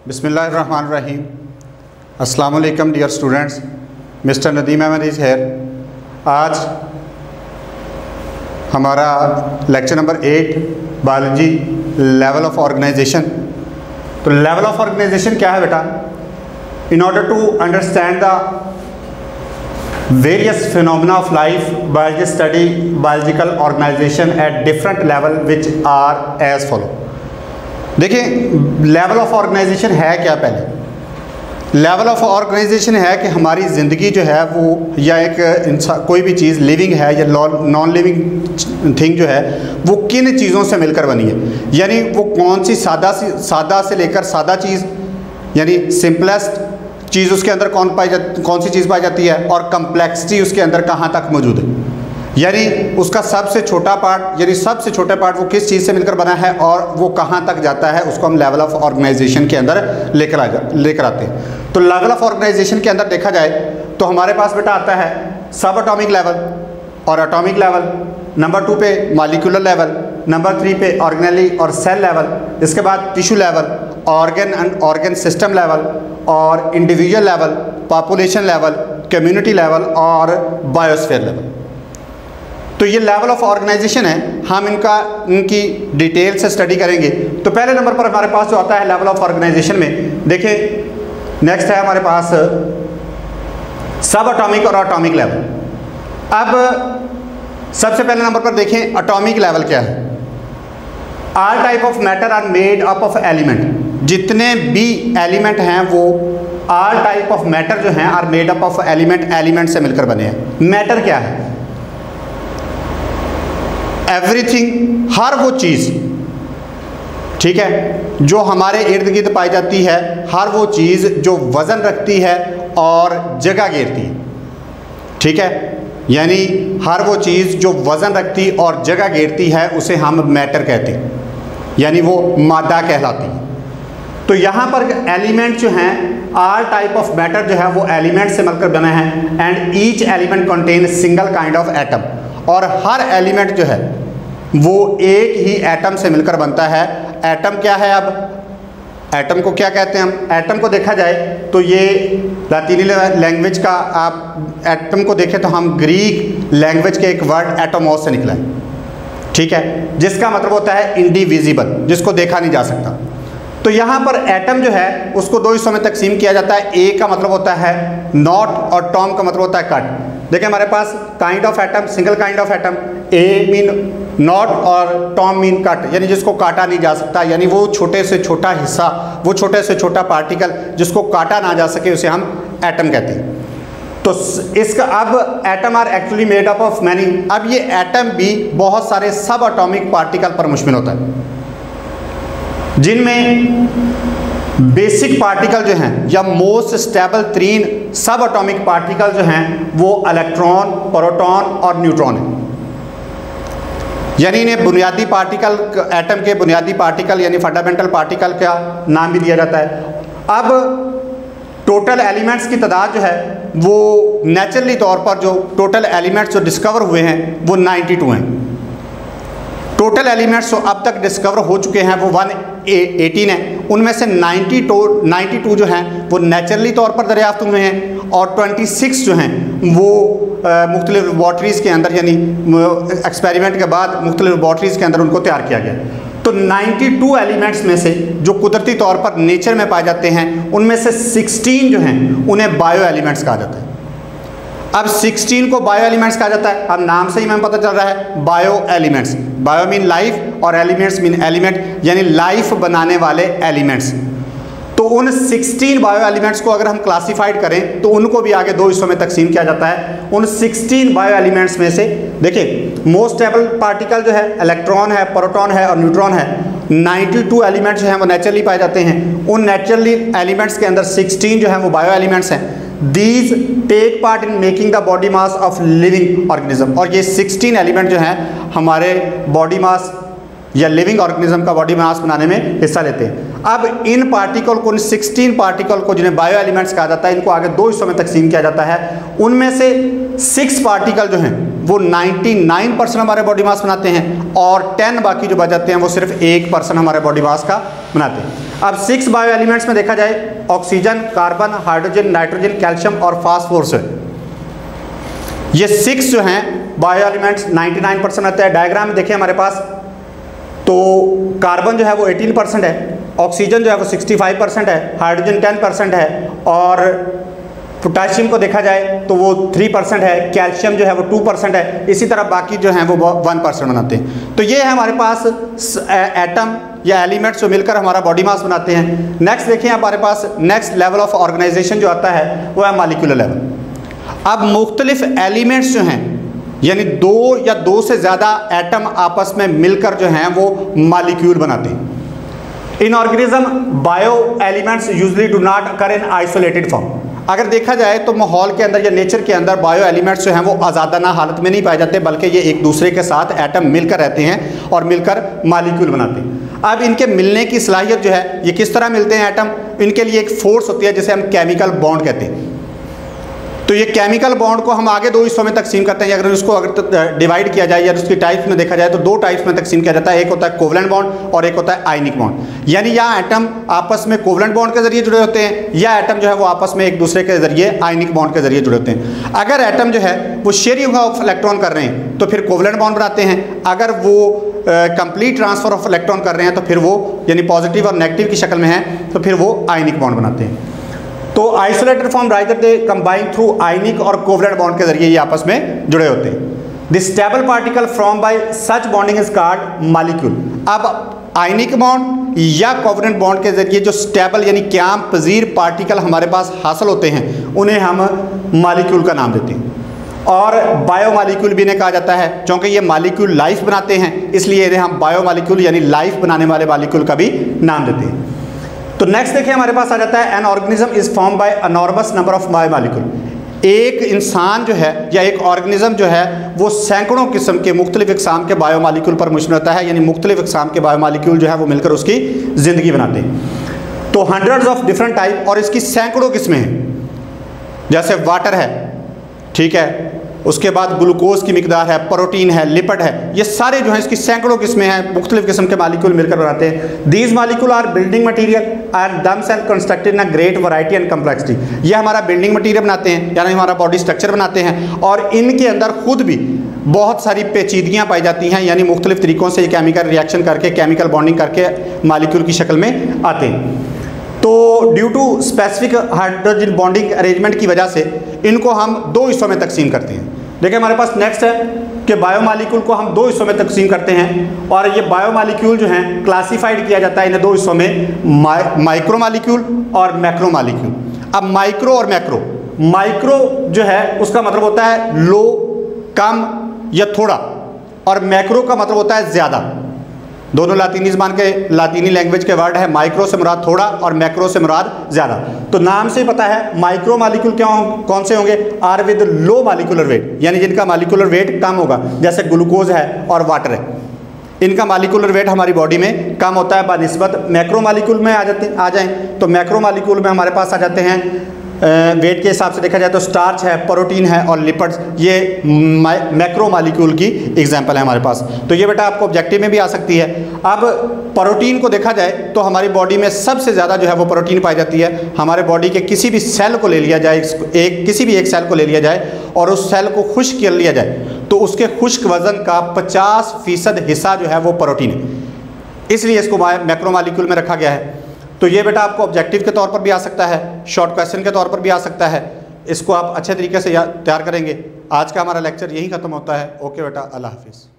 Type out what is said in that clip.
बिस्मिल्लाहिर्रहमानिर्रहीम। अस्सलाम वालेकुम dear students, mister Nadeem Ahmad is here. आज हमारा lecture number 8 biology level of organization. तो लेवल ऑफ ऑर्गेनाइजेशन क्या है बेटा? In order to understand the various phenomena of life, biology study biological organization at different level which are as follow. देखिए, level of organization है क्या? पहले level of organization है कि हमारी ज़िंदगी जो है वो, या एक इंसान कोई भी चीज़ लिविंग है या नॉन लिविंग थिंग जो है वो किन चीज़ों से मिलकर बनी है। यानी वो कौन सी सादा से लेकर सादा चीज़, यानी सिंपलेस्ट चीज़ उसके अंदर कौन सी चीज़ पाई जाती है, और कम्प्लेक्सिटी उसके अंदर कहाँ तक मौजूद है। यानी उसका सबसे छोटा पार्ट, यानी सबसे छोटा पार्ट वो किस चीज़ से मिलकर बना है और वो कहाँ तक जाता है, उसको हम लेवल ऑफ ऑर्गेनाइजेशन के अंदर लेकर आते हैं। तो लेवल ऑफ ऑर्गेनाइजेशन के अंदर देखा जाए तो हमारे पास बेटा आता है सब एटॉमिक लेवल और एटॉमिक लेवल, नंबर 2 पे मॉलिक्यूलर लेवल, नंबर 3 पे ऑर्गेनेली और सेल लेवल, इसके बाद tissue level, organ and organ system level, और individual level, population level, community level और बायोस्फीयर लेवल। तो ये लेवल ऑफ ऑर्गेनाइजेशन है, हम इनकी डिटेल से स्टडी करेंगे। तो पहले नंबर पर हमारे पास जो आता है लेवल ऑफ ऑर्गेनाइजेशन में, देखिए नेक्स्ट है हमारे पास सब एटॉमिक और एटॉमिक लेवल। अब सबसे पहले नंबर पर देखें एटॉमिक लेवल क्या है। All type of matter are made up of element. जितने भी एलिमेंट हैं वो ऑल टाइप ऑफ मैटर जो हैं are made up of element से मिलकर बने हैं। मैटर क्या है? एवरीथिंग, हर वो चीज़, ठीक है, जो हमारे इर्द गिर्द पाई जाती है, हर वो चीज़ जो वज़न रखती है और जगह घेरती है, ठीक है, यानी हर वो चीज़ जो वज़न रखती और जगह घेरती है उसे हम मैटर कहते हैं, यानी वो मादा कहलाती है। तो यहाँ पर एलिमेंट जो हैं, ऑल टाइप ऑफ मैटर जो है वो एलिमेंट से मिलकर बना है, and each element contain single kind of atom. और हर एलिमेंट जो है वो एक ही एटम से मिलकर बनता है। एटम क्या है? अब एटम को क्या कहते हैं हम? एटम को देखा जाए तो ये लातीनी लैंग्वेज का, आप एटम को देखें तो हम ग्रीक लैंग्वेज के एक वर्ड एटोमोस से निकला है, ठीक है, जिसका मतलब होता है इंडिविजिबल, जिसको देखा नहीं जा सकता। तो यहाँ पर एटम जो है उसको दो हिस्सों में तकसीम किया जाता है। ए का मतलब होता है नॉट और टॉम का मतलब होता है कट। देखिए हमारे पास kind of atom, single kind of atom, a mean not और टॉम मीन कट, यानी जिसको काटा नहीं जा सकता, यानी वो छोटे से छोटा हिस्सा, वो छोटे से छोटा पार्टिकल जिसको काटा ना जा सके उसे हम एटम कहते हैं। तो इसका अब atom are actually made up of many. अब ये एटम भी बहुत सारे सब एटॉमिक पार्टिकल पर मुश्तमिल होता है, जिनमें बेसिक पार्टिकल जो हैं या मोस्ट स्टेबल 3 सब एटॉमिक पार्टिकल जो हैं वो इलेक्ट्रॉन, प्रोटॉन और न्यूट्रॉन हैं। यानी इन्हें बुनियादी पार्टिकल, एटम के बुनियादी पार्टिकल यानी फंडामेंटल पार्टिकल का नाम भी दिया जाता है। अब टोटल एलिमेंट्स की तादाद जो है वो नेचुरली तौर पर जो टोटल एलिमेंट्स जो डिस्कवर हुए हैं वो 92 हैं। टोटल एलिमेंट्स जो अब तक डिस्कवर हो चुके हैं वो 118 हैं। उनमें से 92 जो हैं वो नेचुरली तौर पर दरियाफ्त हुए हैं, और 26 जो हैं वो मुख्तलिफ लेबॉर्ट्रीज़ के अंदर, यानी एक्सपेरिमेंट के बाद मुख्तलिफ लेबॉर्ट्रीज़ के अंदर उनको तैयार किया गया। तो 92 एलिमेंट्स में से जो कुदरती तौर पर नेचर में पाए जाते हैं उनमें से 16 जो हैं उन्हें बायो एलिमेंट्स कहा जाता है। अब 16 को बायो एलिमेंट्स कहा जाता है। अब नाम से ही हमें पता चल रहा है bio elements. Bio mean life और एलिमेंट्स मीन एलिमेंट, यानी लाइफ बनाने वाले एलिमेंट्स। तो उन 16 बायो एलिमेंट्स को अगर हम क्लासिफाइड करें तो उनको भी आगे 2 हिस्सों में तकसीम किया जाता है। उन 16 बायो एलिमेंट्स में से देखिए मोस्ट स्टेबल पार्टिकल जो है इलेक्ट्रॉन है, प्रोटॉन है और न्यूट्रॉन है। 92 एलिमेंट्स जो हैं वो नेचुरली पाए जाते हैं। उन नेचुरली एलिमेंट्स के अंदर 16 जो हैं वो बायो एलिमेंट्स हैं। These take part in making the body mass of living organism. और ये 16 एलिमेंट जो हैं हमारे बॉडी मास या लिविंग ऑर्गेनिज्म का बॉडी मास बनाने में हिस्सा लेते हैं। अब इन पार्टिकल को, इन 16 पार्टिकल को जिन्हें बायो एलिमेंट्स कहा जाता है, इनको आगे 2 हिस्सों में तकसीम किया जाता है। उनमें से 6 पार्टिकल जो हैं वो 99% हमारे बॉडी मास बनाते हैं और 10 बाकी जो बच जाते हैं वो सिर्फ 1% हमारे बॉडी मास का बनाते हैं। अब 6 बायो एलिमेंट्स में देखा जाए, oxygen, carbon, hydrogen, nitrogen, calcium और फास्फोरस है। ये 6 जो हैं बायो एलिमेंट्स 99% रहते हैं। डायग्राम में देखें हमारे पास, तो कार्बन जो है वो 18% है, ऑक्सीजन जो है वो 65% है, हाइड्रोजन 10% है और पोटाशियम को देखा जाए तो वो 3% है, कैल्शियम जो है वो 2% है, इसी तरह बाकी जो हैं वो 1% बनाते हैं। तो ये है हमारे पास एटम या एलिमेंट्स जो मिलकर हमारा बॉडी मास बनाते हैं। नेक्स्ट देखिए हमारे पास नेक्स्ट लेवल ऑफ ऑर्गेनाइजेशन जो आता है वो है मॉलिक्यूलर लेवल। अब मुख्तलिफ एलिमेंट्स जो हैं यानी 2 या 2 से ज़्यादा एटम आपस में मिलकर जो हैं वो मॉलिक्यूल बनाते हैं। इन organism bio elements usually do not occur in isolated form. अगर देखा जाए तो माहौल के अंदर या नेचर के अंदर बायो एलिमेंट्स जो हैं वो आज़ादाना हालत में नहीं पाए जाते, बल्कि ये एक दूसरे के साथ एटम मिलकर रहते हैं और मिलकर मॉलिक्यूल बनाते हैं। अब इनके मिलने की सलाहियत जो है, ये किस तरह मिलते हैं एटम, इनके लिए एक फोर्स होती है जिसे हम केमिकल बॉन्ड कहते हैं। तो ये केमिकल बॉन्ड को हम आगे 2 हिस्सों में तकसीम करते हैं। अगर उसको डिवाइड किया जाए या उसकी टाइप्स में देखा जाए तो 2 टाइप्स में तकसीम किया जाता है, एक होता है कोवलेंट बॉन्ड और एक होता है आयनिक बॉन्ड। यानी या एटम आपस में कोवलेंट बॉन्ड के जरिए जुड़े होते हैं या एटम जो है वो आपस में एक दूसरे के जरिए आयनिक बॉन्ड के जरिए जुड़े होते हैं। अगर एटम जो है वो शेयरिंग ऑफ इलेक्ट्रॉन कर रहे हैं तो फिर कोवलेंट बॉन्ड बनाते हैं, अगर वो कंप्लीट ट्रांसफर ऑफ इलेक्ट्रॉन कर रहे हैं तो फिर वो यानी पॉजिटिव और नेगेटिव की शक्ल में है तो फिर वो आयनिक बॉन्ड बनाते हैं। तो isolated form rather they combine through ionic और कोवलेंट बॉन्ड के जरिए ये आपस में जुड़े होते हैं। The stable particle from by such bonding is called molecule. अब आयनिक बॉन्ड या कोवलेंट बॉन्ड के जरिए जो स्टेबल यानी क्याम पजीर पार्टिकल हमारे पास हासिल होते हैं उन्हें हम मॉलिक्यूल का नाम देते हैं। और बायो मॉलिक्यूल भी इन्हें कहा जाता है, क्योंकि ये मॉलिक्यूल लाइफ बनाते हैं इसलिए इन्हें हम बायो मॉलिक्यूल यानी लाइफ बनाने वाले मॉलिक्यूल का भी नाम देते हैं। तो नेक्स्ट देखिए हमारे पास आ जाता है an organism is form by enormous number of bio molecule. एक इंसान जो है या एक ऑर्गेनिज्म जो है वो सैकड़ों किस्म के मुख्तलिफ इकसाम के बायो मॉलिक्यूल पर मुश्तमिल होता है, यानी मुख्तलिफ इकसाम के बायो मॉलिक्यूल जो है वो मिलकर उसकी ज़िंदगी बनाते हैं। तो हंड्रेड्स ऑफ डिफरेंट टाइप और इसकी सैकड़ों किस्में हैं, जैसे वाटर है, ठीक है, उसके बाद ग्लूकोज की मिकदार है, प्रोटीन है, लिपिड है, ये सारे जो हैं इसकी सैकड़ों किस्में हैं, मुख्तलिफ किस्म के मॉलिक्यूल मिलकर बनाते हैं। These molecule are building material and themselves constructed in a great variety and complexity. ये हमारा बिल्डिंग मटीरियल बनाते हैं यानी हमारा बॉडी स्ट्रक्चर बनाते हैं और इनके अंदर खुद भी बहुत सारी पेचीदगियाँ पाई जाती हैं, यानी मुख्तलिफ तरीक़ों से ये केमिकल रिएक्शन करके केमिकल बॉन्डिंग करके मॉलिक्यूल की शक्ल में आते हैं। तो due to specific hydrogen bonding arrangement की वजह से इनको हम 2 हिस्सों में तकसीम करते हैं। देखिए हमारे पास नेक्स्ट है कि बायो मॉलिक्यूल को हम 2 हिस्सों में तकसीम करते हैं और ये बायो मॉलिक्यूल जो हैं क्लासिफाइड किया जाता है इन्हें 2 हिस्सों में, माइक्रो मॉलिक्यूल और मैक्रो मॉलिक्यूल। अब माइक्रो और माइक्रो जो है उसका मतलब होता है लो, कम या थोड़ा, और मैक्रो का मतलब होता है ज़्यादा। दोनों लातीनी ज़बान के लातीनी लैंग्वेज के वर्ड है, माइक्रो से मुराद थोड़ा और मैक्रो से मुराद ज़्यादा। तो नाम से पता है माइक्रो मॉलिक्यूल कौन से होंगे, are with low molecular weight, यानी जिनका मॉलिक्यूलर वेट कम होगा, जैसे ग्लूकोज है और वाटर है, इनका मॉलिक्यूलर वेट हमारी बॉडी में कम होता है बनिस्बत मैक्रो मॉलिक्यूल में आ जाएं तो मैक्रो मॉलिक्यूल में हमारे पास आ जाते हैं वेट के हिसाब से देखा जाए तो स्टार्च है, प्रोटीन है और लिपिड्स, ये मैक्रो मॉलिक्यूल की एग्जांपल है हमारे पास। तो ये बेटा आपको ऑब्जेक्टिव में भी आ सकती है। अब प्रोटीन को देखा जाए तो हमारी बॉडी में सबसे ज़्यादा जो है वो प्रोटीन पाई जाती है। हमारे बॉडी के किसी भी सेल को ले लिया जाए, किसी भी एक सेल को ले लिया जाए और उस सेल को खुश्क कर लिया जाए तो उसके खुश्क वज़न का 50% हिस्सा जो है वो प्रोटीन है, इसलिए इसको मैक्रो मॉलिक्यूल में रखा गया है। तो ये बेटा आपको ऑब्जेक्टिव के तौर पर भी आ सकता है, शॉर्ट क्वेश्चन के तौर पर भी आ सकता है, इसको आप अच्छे तरीके से तैयार करेंगे। आज का हमारा लेक्चर यहीं ख़त्म होता है। ओके बेटा, अल्लाह हाफिज़।